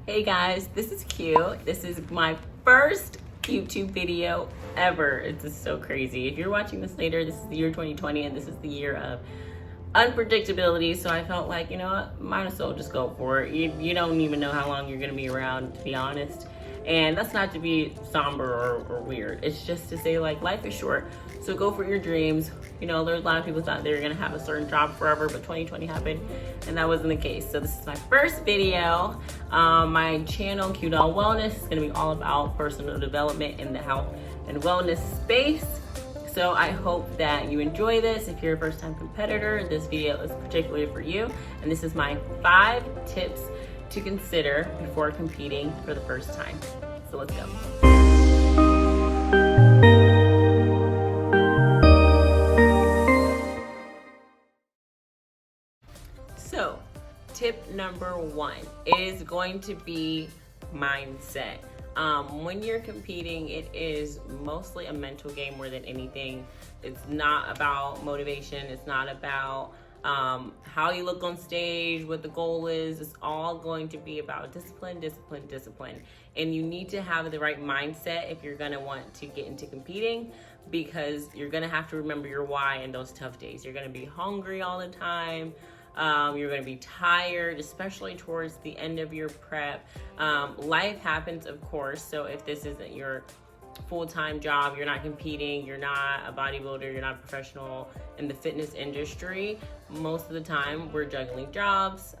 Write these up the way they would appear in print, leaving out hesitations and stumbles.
Hey guys, this is Q. This is my first YouTube video ever. It's just so crazy. If you're watching this later, this is the year 2020 and this is the year of unpredictability. So I felt like, you know what, might as well just go for it. You don't even know how long you're gonna be around, to be honest. And that's not to be somber or weird. It's just to say, like, life is short. So go for your dreams. You know, there's a lot of people thought they were gonna have a certain job forever, but 2020 happened and that wasn't the case. So this is my first video. My channel, Q Doll Wellness, is gonna be all about personal development in the health and wellness space. So I hope that you enjoy this. If you're a first-time competitor, this video is particularly for you. And this is my 5 tips to consider before competing for the first time. So let's go. So tip number 1 is going to be mindset. When you're competing, it is mostly a mental game more than anything. It's not about motivation. It's not about how you look on stage, what the goal is. It's all going to be about discipline, discipline, discipline. And you need to have the right mindset if you're gonna want to get into competing, because you're gonna have to remember your why in those tough days. You're gonna be hungry all the time. You're going to be tired, especially towards the end of your prep. Life happens, of course. So if this isn't your full-time job, you're not competing, you're not a bodybuilder, you're not a professional in the fitness industry, most of the time we're juggling jobs.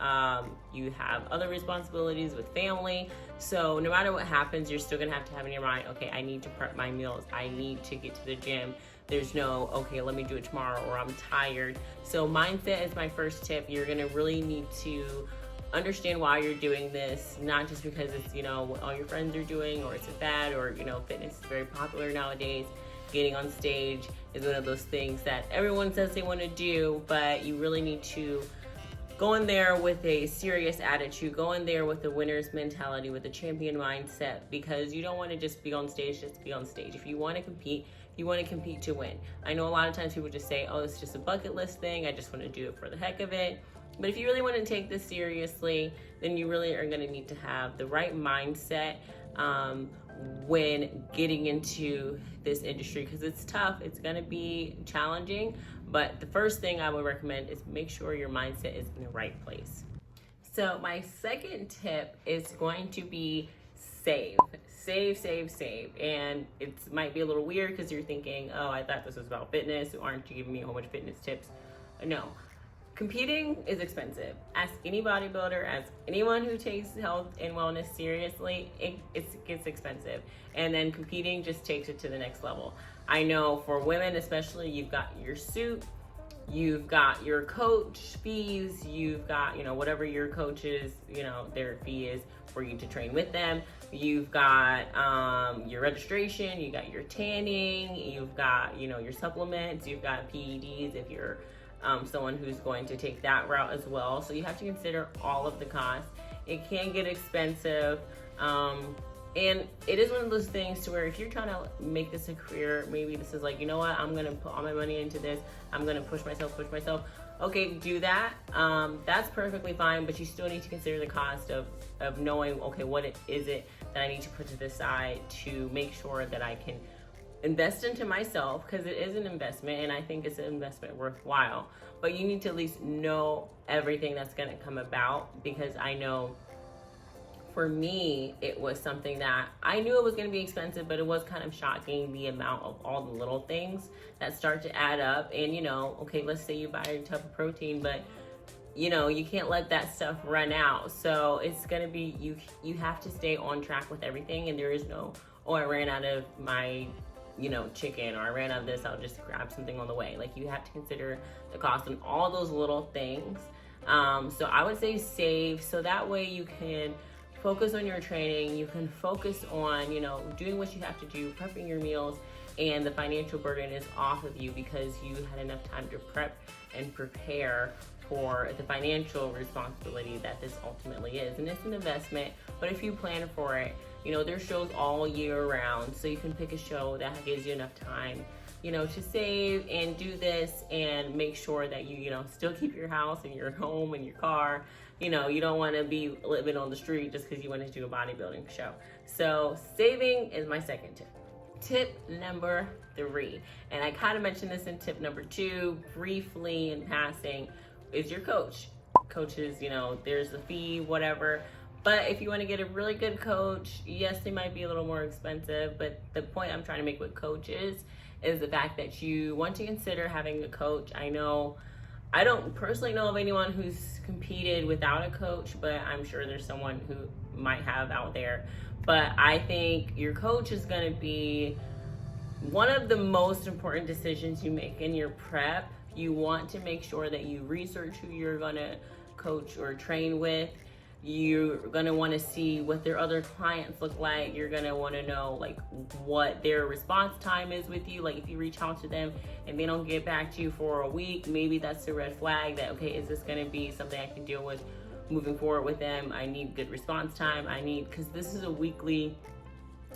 You have other responsibilities with family. So no matter what happens, you're still going to have in your mind, okay, I need to prep my meals. I need to get to the gym. There's no, okay, let me do it tomorrow, or I'm tired. So mindset is my first tip. You're gonna really need to understand why you're doing this, not just because it's, you know, what all your friends are doing, or it's a fad, or, you know, fitness is very popular nowadays. Getting on stage is one of those things that everyone says they wanna do, but you really need to go in there with a serious attitude, go in there with a winner's mentality, with a champion mindset, because you don't wanna just be on stage just to be on stage. If you wanna compete, you want to compete to win. I know a lot of times people just say, oh, it's just a bucket list thing. I just want to do it for the heck of it. But if you really want to take this seriously, then you really are going to need to have the right mindset when getting into this industry, because it's tough. It's going to be challenging. But the first thing I would recommend is make sure your mindset is in the right place. So my second tip is going to be save. And it might be a little weird because you're thinking, oh, I thought this was about fitness. Aren't you giving me a whole bunch of fitness tips? No. Competing is expensive. Ask any bodybuilder, ask anyone who takes health and wellness seriously, it gets expensive. And then competing just takes it to the next level. I know for women especially, you've got your suit, you've got your coach fees, you've got, you know, whatever your coach's, you know, their fee is for you to train with them. You've got your registration, you got your tanning, you've got, you know, your supplements, you've got PEDs if you're someone who's going to take that route as well. So you have to consider all of the costs. It can get expensive. And it is one of those things to where if you're trying to make this a career, maybe this is like, you know what, I'm gonna put all my money into this, I'm gonna push myself. Okay, do that. That's perfectly fine, but you still need to consider the cost of knowing, okay, what is it that I need to put to the side to make sure that I can invest into myself, because it is an investment and I think it's an investment worthwhile. But you need to at least know everything that's gonna come about, because I know for me, it was something that I knew it was going to be expensive, but it was kind of shocking the amount of all the little things that start to add up. And, you know, okay, let's say you buy a tub of protein, but, you know, you can't let that stuff run out. So it's going to be, you have to stay on track with everything. And there is no, oh, I ran out of my, you know, chicken, or I ran out of this, I'll just grab something on the way. Like, you have to consider the cost and all those little things. So I would say save, so that way you can focus on your training, you can focus on, you know, doing what you have to do, prepping your meals, and the financial burden is off of you because you had enough time to prep and prepare for the financial responsibility that this ultimately is. And it's an investment, but if you plan for it, you know, there's shows all year round, so you can pick a show that gives you enough time to save and do this and make sure that you still keep your house and your home and your car. You don't want to be living on the street just because you want to do a bodybuilding show. So saving is my second tip. Tip number 3, and I kind of mentioned this in tip number 2 briefly in passing, is your coach. Coaches, there's a fee, whatever. But if you want to get a really good coach, yes, they might be a little more expensive. But the point I'm trying to make with coaches is the fact that you want to consider having a coach. I don't personally know of anyone who's competed without a coach, but I'm sure there's someone who might have out there. But I think your coach is going to be one of the most important decisions you make in your prep. You want to make sure that you research who you're going to coach or train with. You're going to want to see what their other clients look like. You're going to want to know what their response time is with you. If you reach out to them and they don't get back to you for a week, maybe that's a red flag that, okay, is this going to be something I can deal with moving forward with them? I need good response time. Because this is a weekly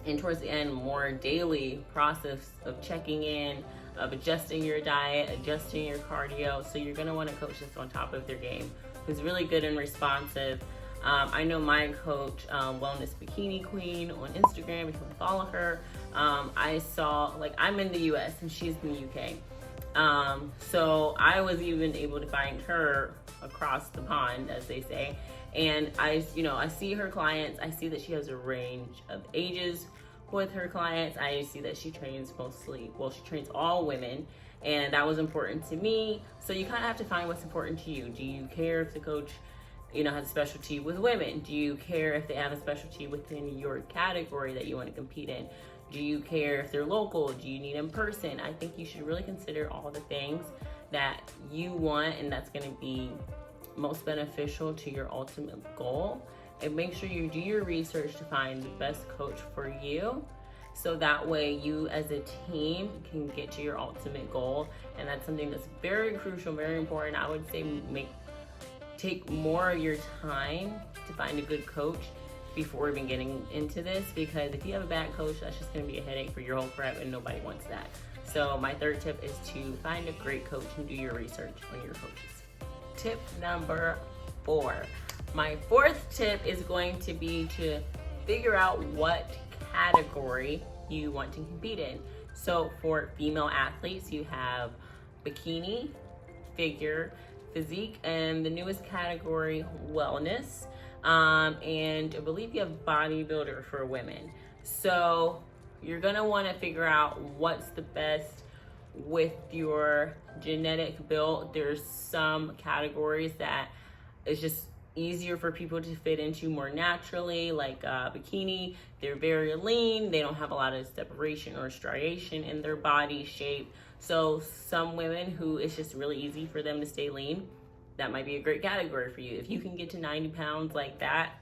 and towards the end, more daily process of checking in, of adjusting your diet, adjusting your cardio. So you're going to want to coach this on top of their game, who's really good and responsive. I know my coach, Wellness Bikini Queen on Instagram, if you want to follow her. I saw, I'm in the US and she's in the UK. So I was even able to find her across the pond, as they say. And I see her clients. I see that she has a range of ages with her clients. I see that she trains she trains all women. And that was important to me. So you kind of have to find what's important to you. Do you care if the coach has a specialty with women? Do you care if they have a specialty within your category that you want to compete in? Do you care if they're local? Do you need in person? I think you should really consider all the things that you want and that's going to be most beneficial to your ultimate goal. And make sure you do your research to find the best coach for you. So that way you as a team can get to your ultimate goal. And that's something that's very crucial, very important. I would say take more of your time to find a good coach before even getting into this, because if you have a bad coach, that's just going to be a headache for your whole prep and nobody wants that. So my third tip is to find a great coach and do your research on your coaches. Tip number 4. My 4th tip is going to be to figure out what category you want to compete in. So for female athletes, you have bikini, figure, physique, and the newest category, wellness. And I believe you have bodybuilder for women. So you're gonna want to figure out what's the best with your genetic build. There's some categories that it's just easier for people to fit into more naturally, like bikini. They're very lean. They don't have a lot of separation or striation in their body shape. So some women who it's just really easy for them to stay lean, that might be a great category for you. If you can get to 90 pounds like that,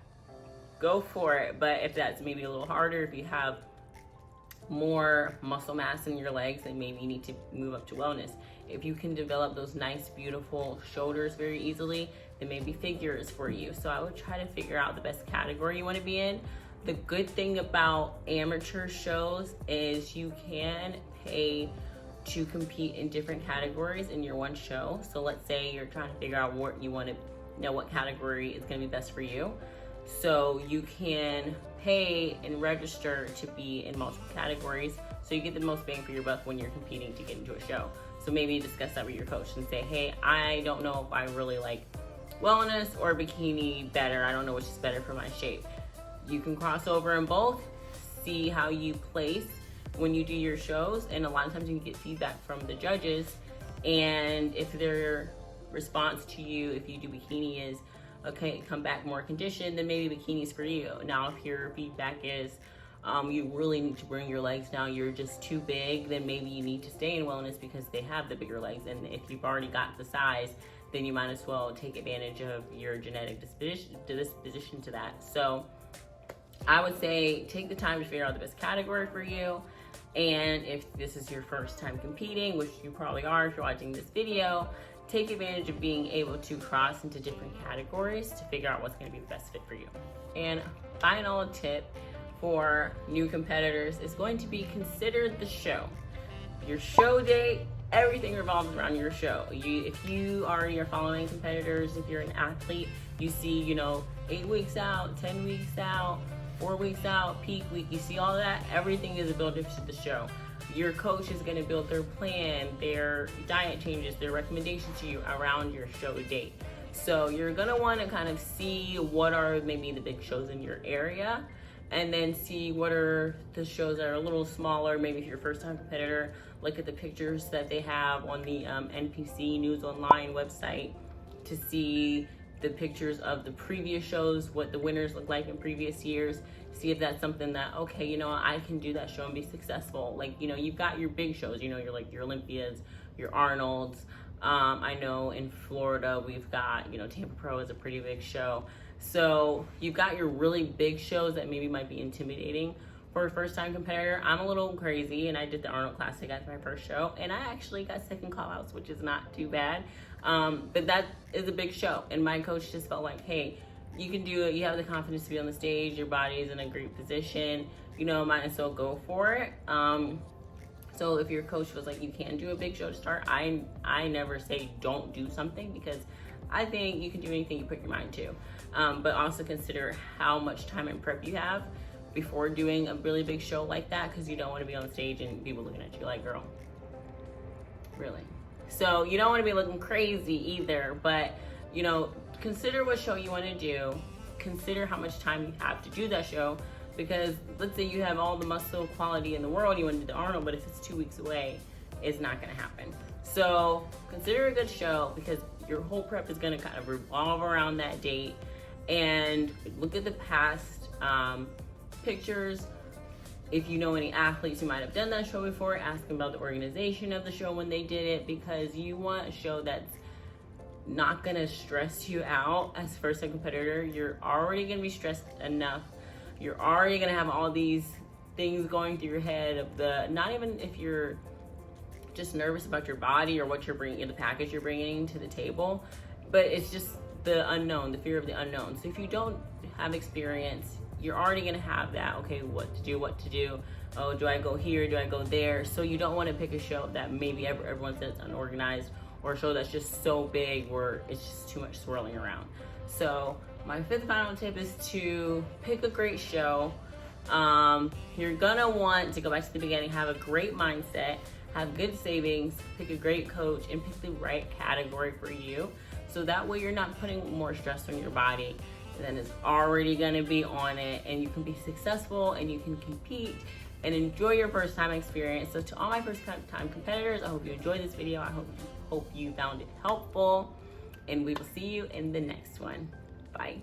go for it. But if that's maybe a little harder, if you have more muscle mass in your legs, then maybe you need to move up to wellness. If you can develop those nice, beautiful shoulders very easily, then maybe figure is for you. So I would try to figure out the best category you want to be in. The good thing about amateur shows is you can pay to compete in different categories in your one show. So let's say you're trying to figure out what you want to know, what category is going to be best for you. So you can pay and register to be in multiple categories, so you get the most bang for your buck when you're competing to get into a show. So maybe discuss that with your coach and say, hey, I don't know if I really like wellness or bikini better. I don't know which is better for my shape. You can cross over in both, see how you place when you do your shows, and a lot of times you can get feedback from the judges, and if their response to you, if you do bikini, is okay, come back more conditioned, then maybe bikini's for you. Now if your feedback is you really need to bring your legs down, you're just too big, then maybe you need to stay in wellness because they have the bigger legs. And if you've already got the size, then you might as well take advantage of your genetic disposition to that. So I would say take the time to figure out the best category for you. And if this is your first time competing, which you probably are if you're watching this video, take advantage of being able to cross into different categories to figure out what's going to be the best fit for you. And final tip for new competitors is going to be consider the show. your show date, everything revolves around your show. If you already are following competitors, if you're an athlete, you see, 8 weeks out, 10 weeks out, 4 weeks out, peak week, you see all that, everything is built into the show. Your coach is going to build their plan, their diet changes, their recommendations to you around your show date. So you're going to want to kind of see what are maybe the big shows in your area, and then see what are the shows that are a little smaller. Maybe if you're a first-time competitor, look at the pictures that they have on the NPC News Online website to see the pictures of the previous shows, what the winners look like in previous years. See if that's something that, okay, I can do that show and be successful. Like, you've got your big shows, you're like your Olympias, your Arnolds. I know in Florida we've got, Tampa Pro is a pretty big show. So you've got your really big shows that maybe might be intimidating for a first-time competitor. I'm a little crazy, and I did the Arnold Classic as my first show, and I actually got second call-outs, which is not too bad. But that is a big show, and my coach just felt like, hey, you can do it. You have the confidence to be on the stage. Your body is in a great position. Might as well go for it. So if your coach feels like you can do a big show to start, I never say don't do something, because I think you can do anything you put your mind to. But also consider how much time and prep you have before doing a really big show like that, because you don't want to be on stage and people looking at you like, girl, really? So you don't want to be looking crazy either, but consider what show you want to do. Consider how much time you have to do that show, because let's say you have all the muscle quality in the world, you want to do the Arnold, but if it's 2 weeks away, it's not going to happen. So consider a good show, because your whole prep is going to kind of revolve around that date. And look at the past pictures. If you know any athletes who might have done that show before, ask them about the organization of the show when they did it, because you want a show that's not gonna stress you out as first-time competitor. You're already gonna be stressed enough. You're already gonna have all these things going through your head of not even if you're just nervous about your body or what you're bringing, the package you're bringing to the table, but it's just the unknown, the fear of the unknown. So if you don't have experience, you're already gonna have that, okay, what to do, oh, do I go here, do I go there? So you don't wanna pick a show that maybe everyone says it's unorganized, or a show that's just so big where it's just too much swirling around. So my fifth final tip is to pick a great show. You're gonna want to go back to the beginning, have a great mindset, have good savings, pick a great coach, and pick the right category for you. So that way you're not putting more stress on your body than is already gonna be on it, and you can be successful and you can compete and enjoy your first time experience. So to all my first time competitors, I hope you enjoyed this video. I hope you found it helpful, and we will see you in the next one. Bye.